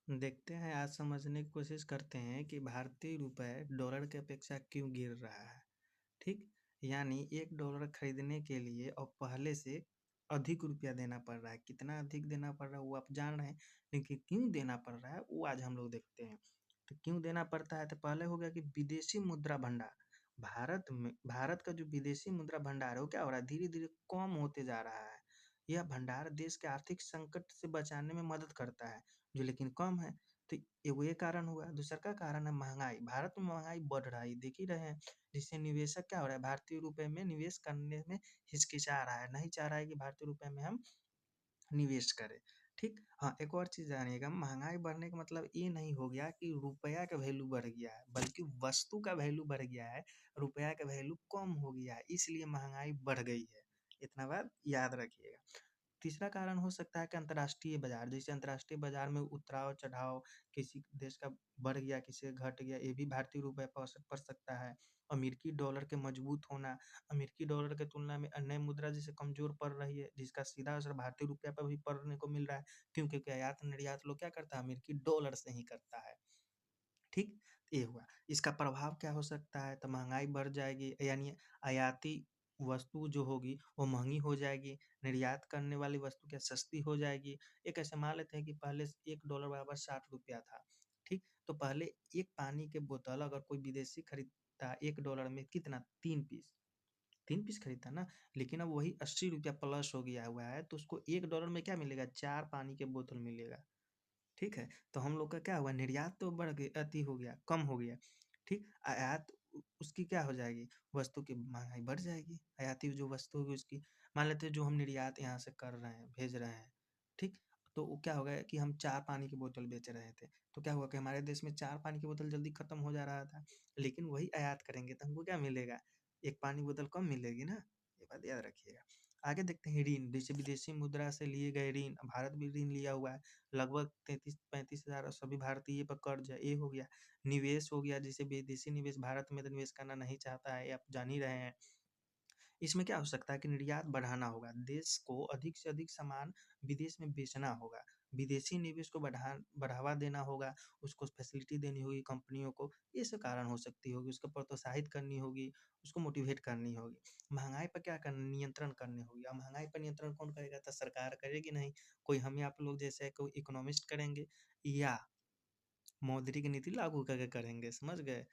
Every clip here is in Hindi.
देखते हैं, आज समझने की कोशिश करते हैं कि भारतीय रुपए डॉलर की अपेक्षा क्यों गिर रहा है। ठीक? यानी 1 डॉलर खरीदने के लिए अब पहले से अधिक रुपया देना पड़ रहा है। कितना अधिक देना पड़ रहा है वो आप जान रहे हैं, लेकिन क्यों देना पड़ रहा है वो आज हम लोग देखते हैं। तो क्यों देना पड़ता है, तो पहले हो गया कि विदेशी मुद्रा भंडार। भारत का जो विदेशी मुद्रा भंडार है वो क्या हो रहा है, धीरे-धीरे कम होते जा रहा है। यह भंडार देश के आर्थिक संकट से बचाने में मदद करता है, जो लेकिन कम है। तो एगो ये कारण हुआ, दूसरा का कारण है महँगाई। भारत में महँगाई बढ़ रहा है, देख ही रहे हैं। जिससे निवेशक क्या हो रहा है, भारतीय रुपए में निवेश करने में हिचकिचा रहा है, नहीं चाह रहा है कि भारतीय रुपए में हम निवेश करें। ठीक? हाँ, एक और चीज़ जानिएगा, महँगाई बढ़ने का मतलब ये नहीं हो गया कि रुपया का वैल्यू बढ़ गया है, बल्कि वस्तु का वैल्यू बढ़ गया है, रुपया का वैल्यू कम हो गया है, इसलिए महँगाई बढ़ गई है। इतना बात याद रखिएगा। तीसरा कारण हो सकता है कि अंतर्राष्ट्रीय बाज़ार, जैसे अंतर्राष्ट्रीय बाज़ार में उतराव-चढ़ाव, किसी देश का बढ़ गया, किसी का घट गया, ये भी भारतीय रुपए पर असर पड़ सकता है। अमेरिकी डॉलर के मजबूत होना, अमेरिकी डॉलर की तुलना में अन्य मुद्रा जैसे कमज़ोर पड़ रही है, जिसका सीधा असर भारतीय रुपये पर भी पड़ने को मिल रहा है, क्योंकि आयात-निर्यात लोग क्या करता है, अमेरिकी डॉलर से ही करता है। ठीक? ये हुआ। इसका प्रभाव क्या हो सकता है, तो महँगाई बढ़ जाएगी, यानी आयाती वस्तु जो होगी वो महँगी हो जाएगी, निर्यात करने वाली वस्तु क्या सस्ती हो जाएगी। एक ऐसे मान लेते हैं कि पहले $1 बराबर ₹60 था, ठीक? तो पहले एक पानी के बोतल अगर कोई विदेशी खरीदता $1 में कितना 3 पीस, 3 पीस खरीदता ना, लेकिन अब वही ₹80 प्लस हो गया हुआ है, तो उसको $1 में क्या मिलेगा, 4 पानी के बोतल मिलेगा। ठीक है? तो हम लोग का क्या हुआ, निर्यात तो बढ़ गई, अति हो गया, कम हो गया, ठीक? आयात उसकी क्या हो जाएगी, वस्तु की महँगाई बढ़ जाएगी, आयाती जो वस्तु होगी उसकी। मान लेते हैं जो हम निर्यात यहाँ से कर रहे हैं, भेज रहे हैं, ठीक? तो वो क्या हो गया कि हम 4 पानी की बोतल बेच रहे थे, तो क्या हुआ कि हमारे देश में 4 पानी की बोतल जल्दी खत्म हो जा रहा था, लेकिन वही आयात करेंगे तो हमको क्या मिलेगा, 1 पानी की बोतल कम मिलेगी ना, ये बात याद रखिएगा। आगे देखते हैं ऋण, जैसे विदेशी मुद्रा से लिए गए ऋण, भारत भी ऋण लिया हुआ है। लगभग 33-35 हज़ार सभी भारतीय पर कर्ज है, ये हो गया। निवेश हो गया, जैसे विदेशी निवेश भारत में तो निवेश करना नहीं चाहता है, ये आप जान ही रहे हैं। इसमें क्या हो सकता है कि निर्यात बढ़ाना होगा, देश को अधिक से अधिक सामान विदेश में बेचना होगा, विदेशी निवेश को बढ़ावा देना होगा, उसको फैसिलिटी देनी होगी कंपनियों को, ये सब कारण हो सकती होगी, उसको प्रोत्साहित करनी होगी, उसको मोटिवेट करनी होगी। महँगाई पर क्या करना, नियंत्रण करनी होगी। अब महँगाई पर नियंत्रण कौन करेगा, तो सरकार करेगी नहीं, कोई हम ही आप लोग जैसे कोई इकोनॉमिस्ट करेंगे, या मौद्रिक नीति लागू करके करेंगे, समझ गए?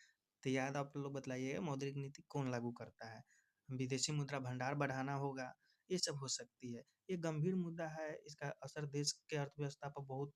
तो याद आप लोग बतलाइएगा, मौद्रिक नीति कौन लागू करता है? विदेशी मुद्रा भंडार बढ़ाना होगा, ये सब हो सकती है। ये गंभीर मुद्दा है, इसका असर देश के अर्थव्यवस्था पर बहुत